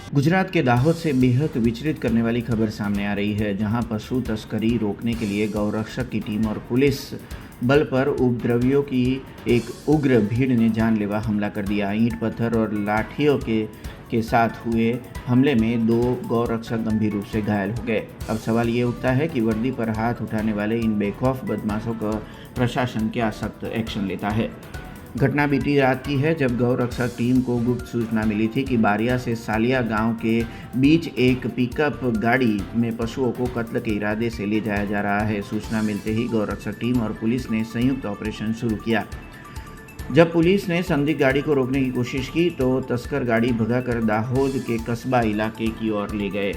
गुजरात के दाहोद से बेहद विचलित करने वाली खबर सामने आ रही है, जहां पशु तस्करी रोकने के लिए गौरक्षक की टीम और पुलिस बल पर उपद्रवियों की एक उग्र भीड़ ने जानलेवा हमला कर दिया। ईंट पत्थर और लाठियों के साथ हुए हमले में 2 गौरक्षक गंभीर रूप से घायल हो गए। अब सवाल ये उठता है कि वर्दी पर हाथ उठाने वाले इन बेखौफ बदमाशों का प्रशासन क्या सख्त एक्शन लेता है। घटना बीती रात की है, जब गौरक्षक टीम को गुप्त सूचना मिली थी कि बारिया से सालिया गांव के बीच एक पिकअप गाड़ी में पशुओं को कत्ल के इरादे से ले जाया जा रहा है। सूचना मिलते ही गौरक्षक टीम और पुलिस ने संयुक्त ऑपरेशन शुरू किया। जब पुलिस ने संदिग्ध गाड़ी को रोकने की कोशिश की तो तस्कर गाड़ी भगाकर दाहोद के कस्बा इलाके की ओर ले गए।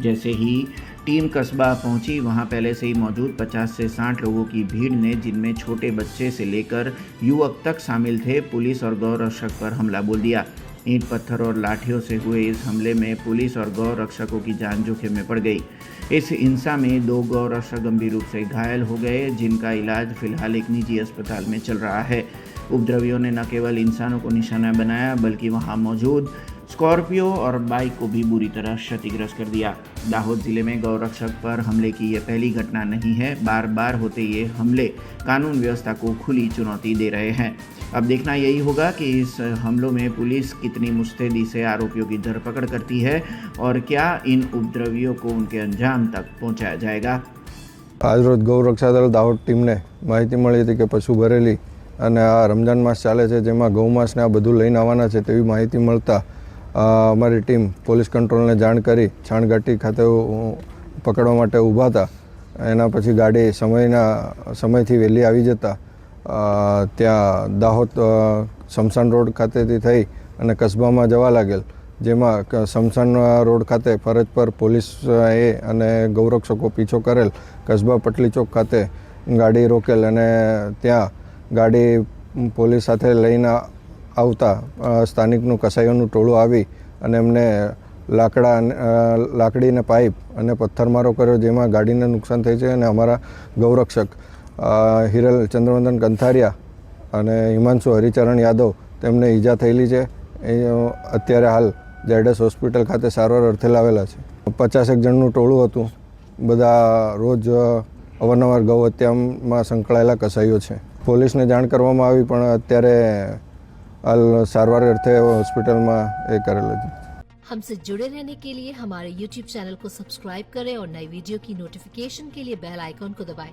जैसे ही टीम कस्बा पहुंची, वहां पहले से ही मौजूद 50 से 60 लोगों की भीड़ ने, जिनमें छोटे बच्चे से लेकर युवक तक शामिल थे, पुलिस और गौरक्षक पर हमला बोल दिया। ईंट पत्थर और लाठियों से हुए इस हमले में पुलिस और गौरक्षकों की जान जोखिम में पड़ गई। इस हिंसा में 2 गौरक्षक गंभीर रूप से घायल हो गए, जिनका इलाज फिलहाल एक निजी अस्पताल में चल रहा है। उपद्रवियों ने न केवल इंसानों को निशाना बनाया, बल्कि वहां मौजूद स्कॉर्पियो और बाइक को भी बुरी तरह क्षतिग्रस्त कर दिया। दाहोद जिले में गौरक्षक पर हमले की यह पहली घटना नहीं है। बार बार होते ये हमले कानून व्यवस्था को खुली चुनौती दे रहे हैं। अब देखना यही होगा कि इस हमलों में पुलिस कितनी मुस्तैदी से आरोपियों की धरपकड़ करती है और क्या इन उपद्रवियों को उनके अंजाम तक पहुंचाया जाएगा। आज रोज गौरक्षा दल दाहोद टीमने माहिती मળી હતી કે પશુ ભરેલી અને આ રમજાન માસ ચાલે છે, જેમાં ગૌ માસ ને આ બધું લઈને આવવાના છે તેવી માહિતી મળતા અમારી ટીમ પોલીસ કંટ્રોલને જાણ કરી છાણઘાટી ખાતે પકડવા માટે ઊભા હતા। એના પછી ગાડી સમયથી વહેલી આવી જતા ત્યાં દાહોદ શમશાન રોડ ખાતેથી થઈ અને કસ્બામાં જવા लागेल, જેમાં શમશાન રોડ ખાતે ફરજ પર પોલીસએ અને ગૌરક્ષકો પીછો કરેલ કસ્બા પટલી ચોક ખાતે ગાડી રોકેલ અને ત્યાં ગાડી પોલીસ સાથે લઈને આવતા સ્થાનિકનું કસાઈઓનું ટોળું આવી અને એમને લાકડીને પાઇપ અને પથ્થરમારો કર્યો, જેમાં ગાડીને નુકસાન થઈ છે અને અમારા ગૌરક્ષક હિરલ ચંદ્રવંદન કંથારિયા અને હિમાંશુ હરિચરણ યાદવ તેમને ઈજા થયેલી છે। એ અત્યારે હાલ ઝેડએસ હોસ્પિટલ ખાતે સારવાર અર્થે લાવેલા છે। 50 જણનું ટોળું હતું। બધા રોજ અવારનવાર ગૌ હત્યામાં સંકળાયેલા કસાઈઓ છે। પોલીસને જાણ કરવામાં આવી, પણ અત્યારે हाल सारवार अर्थे हॉस्पिटल में करेल। हमसे जुड़े रहने के लिए हमारे YouTube चैनल को सब्सक्राइब करें और नई वीडियो की नोटिफिकेशन के लिए बेल आइकॉन को दबाएं।